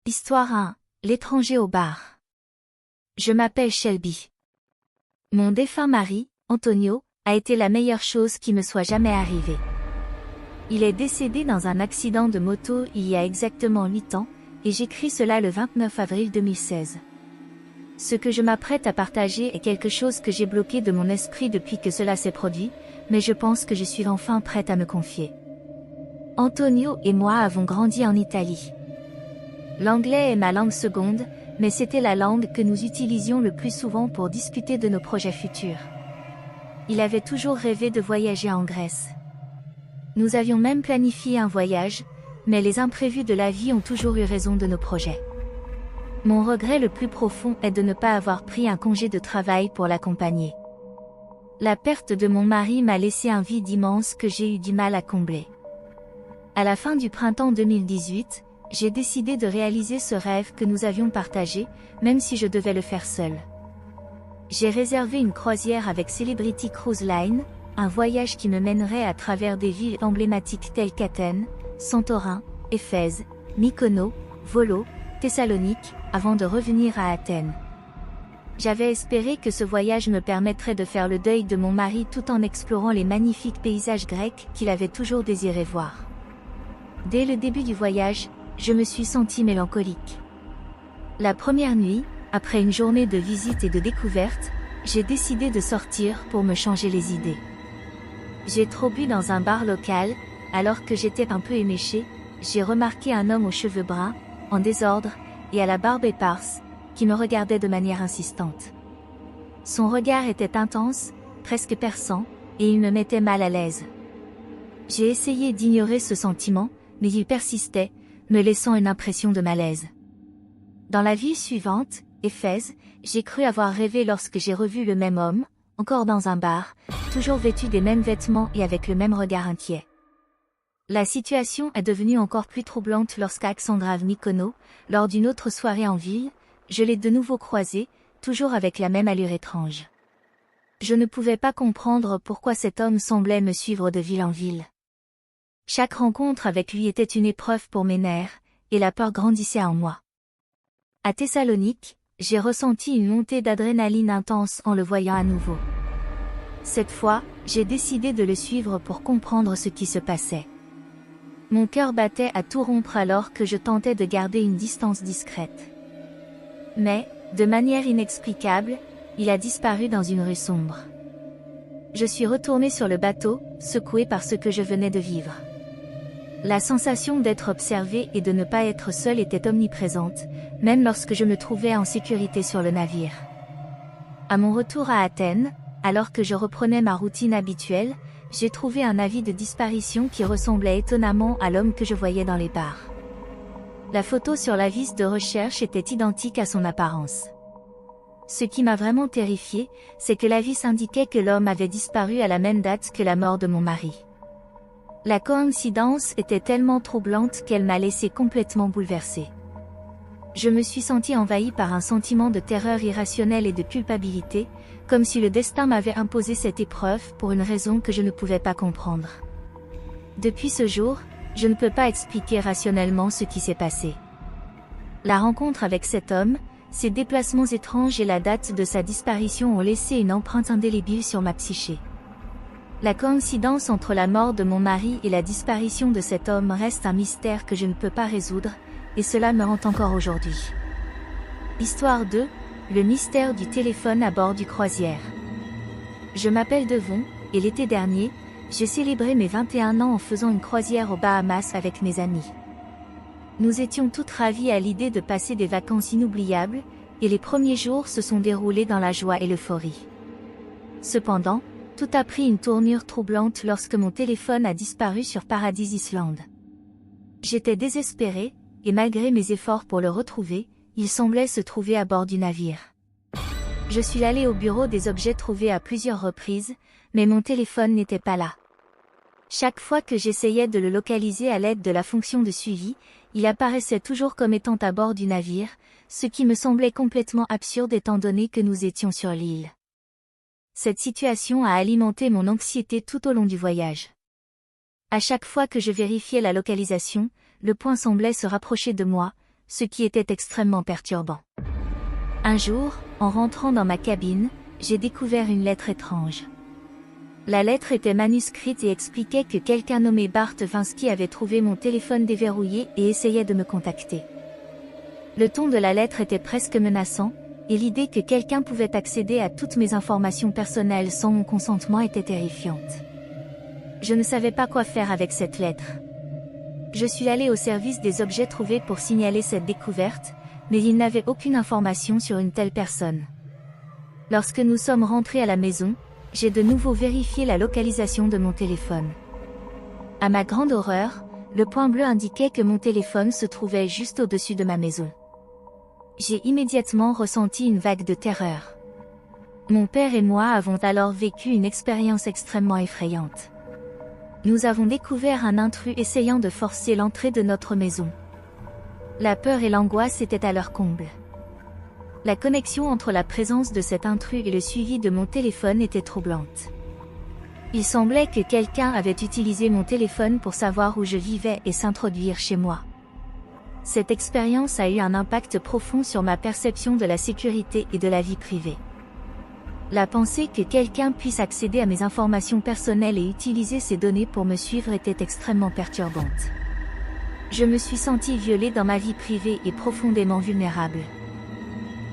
Histoire 1. L'étranger au bar. Je m'appelle Shelby. Mon défunt mari, Antonio, a été la meilleure chose qui me soit jamais arrivée. Il est décédé dans un accident de moto il y a exactement 8 ans, et j'écris cela le 29 avril 2016. Ce que je m'apprête à partager est quelque chose que j'ai bloqué de mon esprit depuis que cela s'est produit, mais je pense que je suis enfin prête à me confier. Antonio et moi avons grandi en Italie. L'anglais est ma langue seconde, mais c'était la langue que nous utilisions le plus souvent pour discuter de nos projets futurs. Il avait toujours rêvé de voyager en Grèce. Nous avions même planifié un voyage, mais les imprévus de la vie ont toujours eu raison de nos projets. Mon regret le plus profond est de ne pas avoir pris un congé de travail pour l'accompagner. La perte de mon mari m'a laissé un vide immense que j'ai eu du mal à combler. À la fin du printemps 2018, j'ai décidé de réaliser ce rêve que nous avions partagé, même si je devais le faire seul. J'ai réservé une croisière avec Celebrity Cruise Line, un voyage qui me mènerait à travers des villes emblématiques telles qu'Athènes, Santorin, Éphèse, Mykonos, Volos, Thessalonique, avant de revenir à Athènes. J'avais espéré que ce voyage me permettrait de faire le deuil de mon mari tout en explorant les magnifiques paysages grecs qu'il avait toujours désiré voir. Dès le début du voyage, je me suis sentie mélancolique. La première nuit, après une journée de visite et de découverte, j'ai décidé de sortir pour me changer les idées. J'ai trop bu dans un bar local, alors que j'étais un peu éméchée, j'ai remarqué un homme aux cheveux bruns, en désordre, et à la barbe éparse, qui me regardait de manière insistante. Son regard était intense, presque perçant, et il me mettait mal à l'aise. J'ai essayé d'ignorer ce sentiment, mais il persistait, me laissant une impression de malaise. Dans la ville suivante, Éphèse, j'ai cru avoir rêvé lorsque j'ai revu le même homme, encore dans un bar, toujours vêtu des mêmes vêtements et avec le même regard inquiet. La situation est devenue encore plus troublante lorsqu'à Alexandra Mykonos, lors d'une autre soirée en ville, je l'ai de nouveau croisé, toujours avec la même allure étrange. Je ne pouvais pas comprendre pourquoi cet homme semblait me suivre de ville en ville. Chaque rencontre avec lui était une épreuve pour mes nerfs, et la peur grandissait en moi. À Thessalonique, j'ai ressenti une montée d'adrénaline intense en le voyant à nouveau. Cette fois, j'ai décidé de le suivre pour comprendre ce qui se passait. Mon cœur battait à tout rompre alors que je tentais de garder une distance discrète. Mais, de manière inexplicable, il a disparu dans une rue sombre. Je suis retournée sur le bateau, secouée par ce que je venais de vivre. La sensation d'être observée et de ne pas être seule était omniprésente, même lorsque je me trouvais en sécurité sur le navire. À mon retour à Athènes, alors que je reprenais ma routine habituelle, j'ai trouvé un avis de disparition qui ressemblait étonnamment à l'homme que je voyais dans les bars. La photo sur l'avis de recherche était identique à son apparence. Ce qui m'a vraiment terrifiée, c'est que l'avis indiquait que l'homme avait disparu à la même date que la mort de mon mari. La coïncidence était tellement troublante qu'elle m'a laissé complètement bouleversée. Je me suis sentie envahie par un sentiment de terreur irrationnelle et de culpabilité, comme si le destin m'avait imposé cette épreuve pour une raison que je ne pouvais pas comprendre. Depuis ce jour, je ne peux pas expliquer rationnellement ce qui s'est passé. La rencontre avec cet homme, ses déplacements étranges et la date de sa disparition ont laissé une empreinte indélébile sur ma psyché. La coïncidence entre la mort de mon mari et la disparition de cet homme reste un mystère que je ne peux pas résoudre, et cela me hante encore aujourd'hui. Histoire 2, le mystère du téléphone à bord du croisière. Je m'appelle Devon, et l'été dernier, j'ai célébré mes 21 ans en faisant une croisière aux Bahamas avec mes amis. Nous étions toutes ravies à l'idée de passer des vacances inoubliables, et les premiers jours se sont déroulés dans la joie et l'euphorie. Cependant, tout a pris une tournure troublante lorsque mon téléphone a disparu sur Paradise Island. J'étais désespérée, et malgré mes efforts pour le retrouver, il semblait se trouver à bord du navire. Je suis allée au bureau des objets trouvés à plusieurs reprises, mais mon téléphone n'était pas là. Chaque fois que j'essayais de le localiser à l'aide de la fonction de suivi, il apparaissait toujours comme étant à bord du navire, ce qui me semblait complètement absurde étant donné que nous étions sur l'île. Cette situation a alimenté mon anxiété tout au long du voyage. À chaque fois que je vérifiais la localisation, le point semblait se rapprocher de moi, ce qui était extrêmement perturbant. Un jour, en rentrant dans ma cabine, j'ai découvert une lettre étrange. La lettre était manuscrite et expliquait que quelqu'un nommé Bart Vinsky avait trouvé mon téléphone déverrouillé et essayait de me contacter. Le ton de la lettre était presque menaçant, et l'idée que quelqu'un pouvait accéder à toutes mes informations personnelles sans mon consentement était terrifiante. Je ne savais pas quoi faire avec cette lettre. Je suis allée au service des objets trouvés pour signaler cette découverte, mais ils n'avaient aucune information sur une telle personne. Lorsque nous sommes rentrés à la maison, j'ai de nouveau vérifié la localisation de mon téléphone. À ma grande horreur, le point bleu indiquait que mon téléphone se trouvait juste au-dessus de ma maison. J'ai immédiatement ressenti une vague de terreur. Mon père et moi avons alors vécu une expérience extrêmement effrayante. Nous avons découvert un intrus essayant de forcer l'entrée de notre maison. La peur et l'angoisse étaient à leur comble. La connexion entre la présence de cet intrus et le suivi de mon téléphone était troublante. Il semblait que quelqu'un avait utilisé mon téléphone pour savoir où je vivais et s'introduire chez moi. Cette expérience a eu un impact profond sur ma perception de la sécurité et de la vie privée. La pensée que quelqu'un puisse accéder à mes informations personnelles et utiliser ces données pour me suivre était extrêmement perturbante. Je me suis sentie violée dans ma vie privée et profondément vulnérable.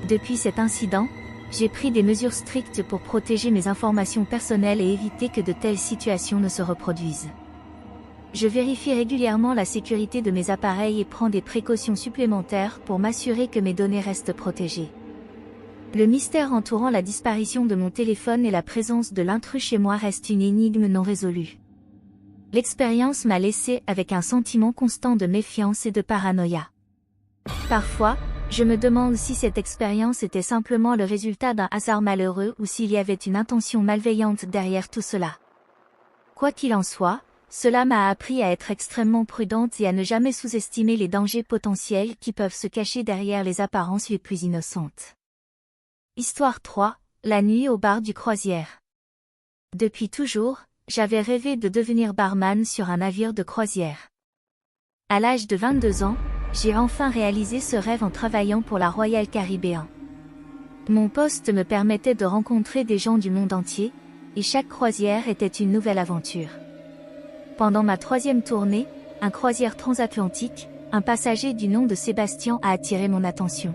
Depuis cet incident, j'ai pris des mesures strictes pour protéger mes informations personnelles et éviter que de telles situations ne se reproduisent. Je vérifie régulièrement la sécurité de mes appareils et prends des précautions supplémentaires pour m'assurer que mes données restent protégées. Le mystère entourant la disparition de mon téléphone et la présence de l'intrus chez moi reste une énigme non résolue. L'expérience m'a laissé avec un sentiment constant de méfiance et de paranoïa. Parfois, je me demande si cette expérience était simplement le résultat d'un hasard malheureux ou s'il y avait une intention malveillante derrière tout cela. Quoi qu'il en soit, cela m'a appris à être extrêmement prudente et à ne jamais sous-estimer les dangers potentiels qui peuvent se cacher derrière les apparences les plus innocentes. Histoire 3, la nuit au bar du croisière. Depuis toujours, j'avais rêvé de devenir barman sur un navire de croisière. À l'âge de 22 ans, j'ai enfin réalisé ce rêve en travaillant pour la Royal Caribbean. Mon poste me permettait de rencontrer des gens du monde entier, et chaque croisière était une nouvelle aventure. Pendant ma 3e tournée, un croisière transatlantique, un passager du nom de Sébastien a attiré mon attention.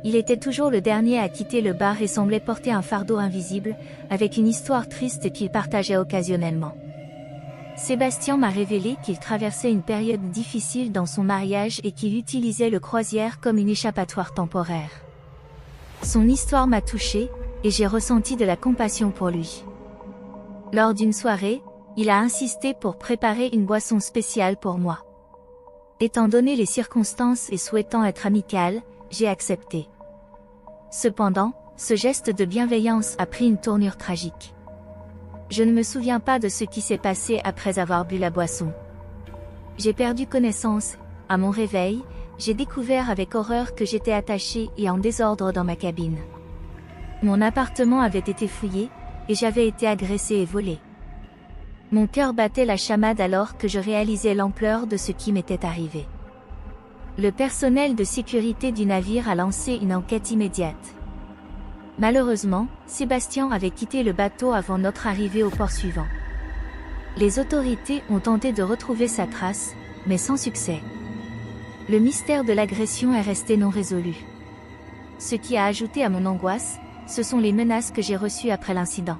Il était toujours le dernier à quitter le bar et semblait porter un fardeau invisible, avec une histoire triste qu'il partageait occasionnellement. Sébastien m'a révélé qu'il traversait une période difficile dans son mariage et qu'il utilisait le croisière comme une échappatoire temporaire. Son histoire m'a touchée, et j'ai ressenti de la compassion pour lui. Lors d'une soirée, il a insisté pour préparer une boisson spéciale pour moi. Étant donné les circonstances et souhaitant être amical, j'ai accepté. Cependant, ce geste de bienveillance a pris une tournure tragique. Je ne me souviens pas de ce qui s'est passé après avoir bu la boisson. J'ai perdu connaissance, à mon réveil, j'ai découvert avec horreur que j'étais attachée et en désordre dans ma cabine. Mon appartement avait été fouillé, et j'avais été agressée et volée. Mon cœur battait la chamade alors que je réalisais l'ampleur de ce qui m'était arrivé. Le personnel de sécurité du navire a lancé une enquête immédiate. Malheureusement, Sébastien avait quitté le bateau avant notre arrivée au port suivant. Les autorités ont tenté de retrouver sa trace, mais sans succès. Le mystère de l'agression est resté non résolu. Ce qui a ajouté à mon angoisse, ce sont les menaces que j'ai reçues après l'incident.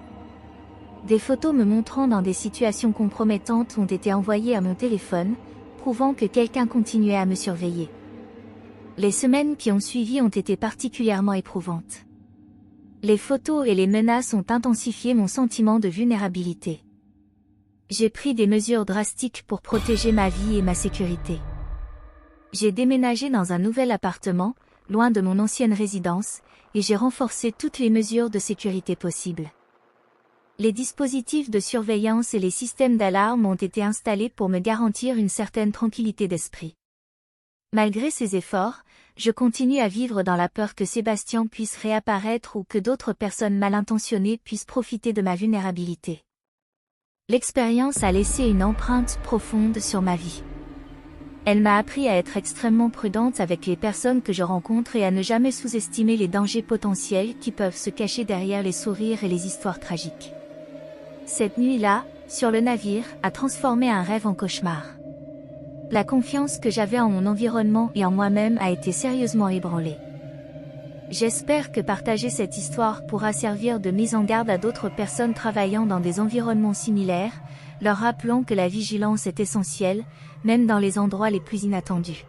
Des photos me montrant dans des situations compromettantes ont été envoyées à mon téléphone, prouvant que quelqu'un continuait à me surveiller. Les semaines qui ont suivi ont été particulièrement éprouvantes. Les photos et les menaces ont intensifié mon sentiment de vulnérabilité. J'ai pris des mesures drastiques pour protéger ma vie et ma sécurité. J'ai déménagé dans un nouvel appartement, loin de mon ancienne résidence, et j'ai renforcé toutes les mesures de sécurité possibles. Les dispositifs de surveillance et les systèmes d'alarme ont été installés pour me garantir une certaine tranquillité d'esprit. Malgré ces efforts, je continue à vivre dans la peur que Sébastien puisse réapparaître ou que d'autres personnes mal intentionnées puissent profiter de ma vulnérabilité. L'expérience a laissé une empreinte profonde sur ma vie. Elle m'a appris à être extrêmement prudente avec les personnes que je rencontre et à ne jamais sous-estimer les dangers potentiels qui peuvent se cacher derrière les sourires et les histoires tragiques. Cette nuit-là, sur le navire, a transformé un rêve en cauchemar. La confiance que j'avais en mon environnement et en moi-même a été sérieusement ébranlée. J'espère que partager cette histoire pourra servir de mise en garde à d'autres personnes travaillant dans des environnements similaires, leur rappelant que la vigilance est essentielle, même dans les endroits les plus inattendus.